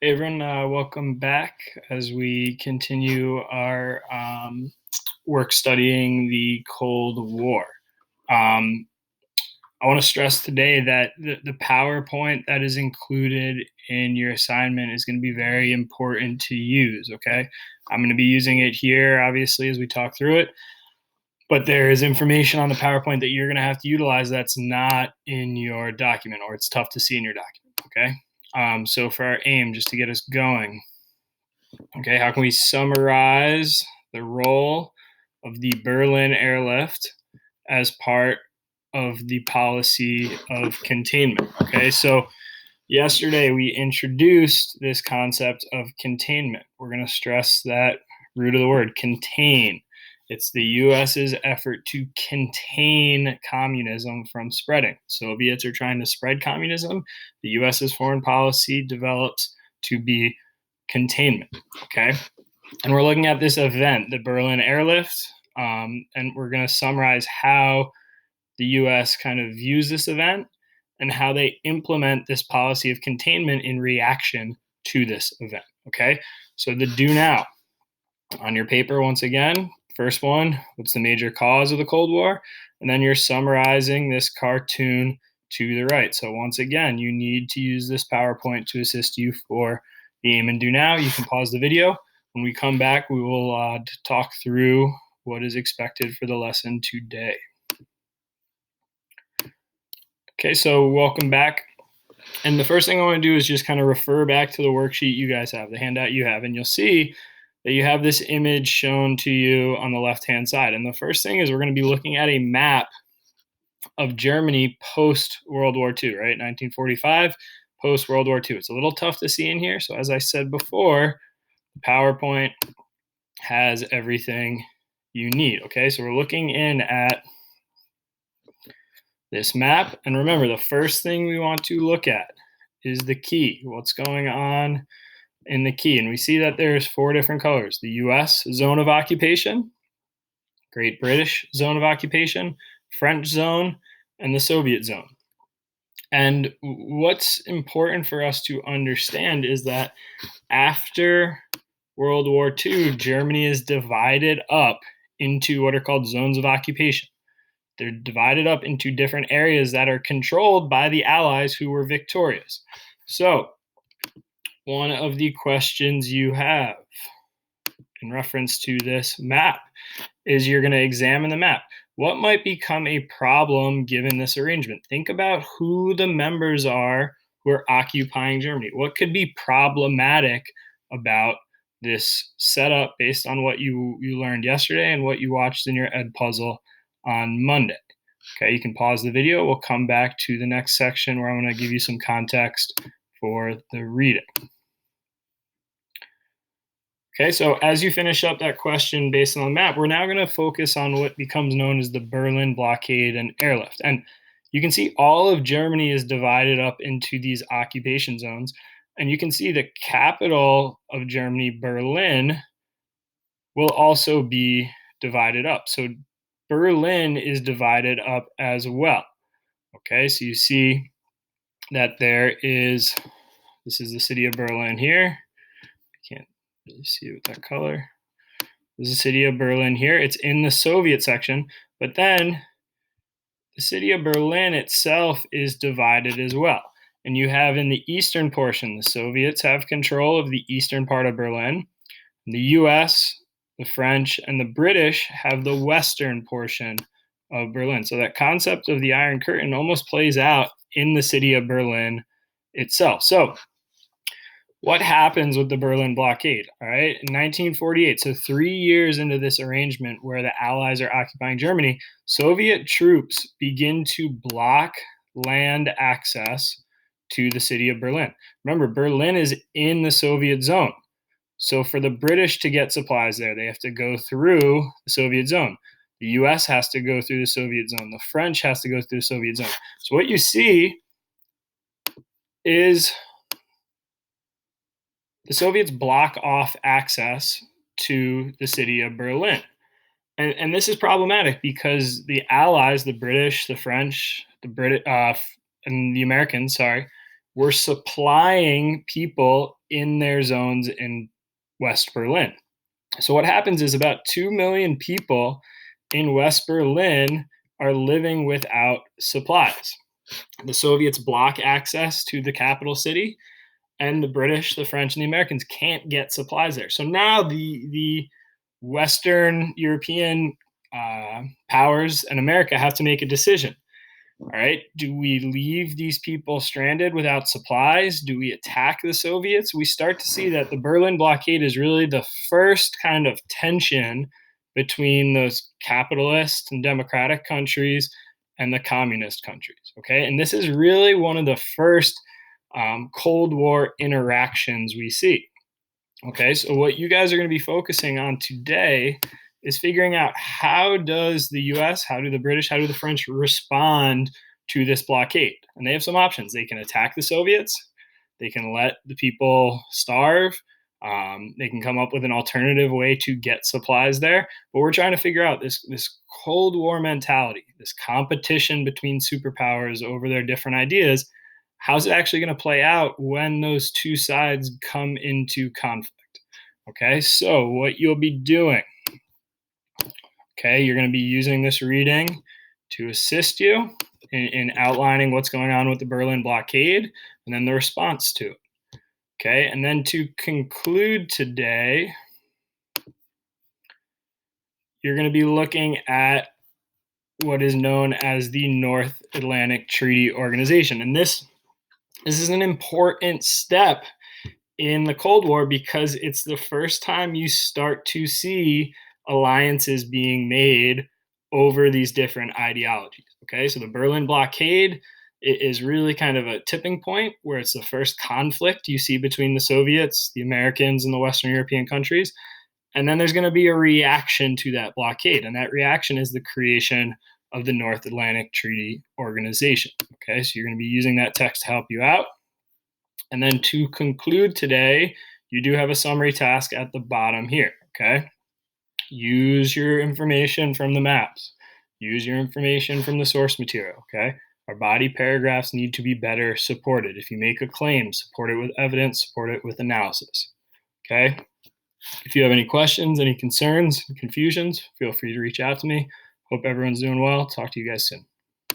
Hey everyone, welcome back as we continue our work studying the Cold War. Um, I want to stress today that the PowerPoint that is included in your assignment is going to be very important to use, okay? I'm going to be using it here, obviously, as we talk through it, but there is information on the PowerPoint that you're going to have to utilize that's not in your document, or it's tough to see in your document, okay? So for our aim, just to get us going, okay, how can we summarize the role of the Berlin Airlift as part of the policy of containment? Okay, so yesterday we introduced this concept of containment. We're going to stress that root of the word, contain. It's the US's effort to contain communism from spreading. Soviets are trying to spread communism. The US's foreign policy develops to be containment. Okay. And we're looking at this event, the Berlin Airlift, and we're going to summarize how the US kind of views this event and how they implement this policy of containment in reaction to this event. Okay. So the do now on your paper, once again, first one, what's the major cause of the Cold War? And then you're summarizing this cartoon to the right. So once again, you need to use this PowerPoint to assist you for the aim and do now. You can pause the video. When we come back, we will talk through what is expected for the lesson today. Okay, so welcome back. And the first thing I want to do is just kind of refer back to the worksheet you guys have, the handout you have, and you'll see that you have this image shown to you on the left-hand side. And the first thing is we're going to be looking at a map of Germany post-World War II, right? 1945, post-World War II. It's a little tough to see in here. So as I said before, the PowerPoint has everything you need, okay? So we're looking in at this map. And remember, the first thing we want to look at is the key, what's going on in the key. And we see that there's 4 different colors: the US zone of occupation, Great British zone of occupation, French zone, and the Soviet zone. And what's important for us to understand is that after World War II, Germany is divided up into what are called zones of occupation. They're divided up into different areas that are controlled by the Allies who were victorious. So, one of the questions you have in reference to this map is you're going to examine the map. What might become a problem given this arrangement? Think about who the members are who are occupying Germany. What could be problematic about this setup based on what you learned yesterday and what you watched in your ed puzzle on Monday? Okay, you can pause the video. We'll come back to the next section where I'm going to give you some context for the reading. Okay, so as you finish up that question based on the map, we're now going to focus on what becomes known as the Berlin Blockade and Airlift. And you can see all of Germany is divided up into these occupation zones. And you can see the capital of Germany, Berlin, will also be divided up. So Berlin is divided up as well. Okay, so you see that this is the city of Berlin here. I can't really see it with that color. There's the city of Berlin here. It's in the Soviet section, but then the city of Berlin itself is divided as well. And you have in the eastern portion, the Soviets have control of the eastern part of Berlin. The US, the French, and the British have the western portion of Berlin. So that concept of the Iron Curtain almost plays out in the city of Berlin itself. So what happens with the Berlin Blockade? All right, in 1948, so 3 years into this arrangement where the Allies are occupying Germany, Soviet troops begin to block land access to the city of Berlin. Remember, Berlin is in the Soviet zone. So for the British to get supplies there, they have to go through the Soviet zone. The US has to go through the Soviet zone. The French has to go through the Soviet zone. So what you see is the Soviets block off access to the city of Berlin. And this is problematic because the Allies, the British, the French, and the Americans, were supplying people in their zones in West Berlin. So what happens is about 2 million people in West Berlin are living without supplies. The Soviets block access to the capital city, and the British, the French, and the Americans can't get supplies there. So now the Western European powers and America have to make a decision. All right, do we leave these people stranded without supplies? Do we attack the Soviets? We start to see that the Berlin Blockade is really the first kind of tension between those capitalist and democratic countries and the communist countries. Okay, and this is really one of the first Cold War interactions we see. Okay, so what you guys are going to be focusing on today is figuring out how does the US, how do the British, how do the French respond to this blockade? And they have some options. They can attack the Soviets, they can let the people starve, they can come up with an alternative way to get supplies there. But we're trying to figure out this Cold War mentality, this competition between superpowers over their different ideas. How's it actually going to play out when those two sides come into conflict? Okay, so what you'll be doing, okay, you're going to be using this reading to assist you in outlining what's going on with the Berlin Blockade and then the response to it. Okay, and then to conclude today, you're going to be looking at what is known as the North Atlantic Treaty Organization. And this is an important step in the Cold War because it's the first time you start to see alliances being made over these different ideologies. Okay, so the Berlin Blockade is really kind of a tipping point where it's the first conflict you see between the Soviets, the Americans, and the Western European countries. And then there's going to be a reaction to that blockade. And that reaction is the creation of the North Atlantic Treaty Organization. Okay, so you're going to be using that text to help you out. And then to conclude today, you do have a summary task at the bottom here, okay? Use your information from the maps. Use your information from the source material, okay? Our body paragraphs need to be better supported. If you make a claim, support it with evidence, support it with analysis, okay? If you have any questions, any concerns, confusions, feel free to reach out to me. Hope everyone's doing well. Talk to you guys soon.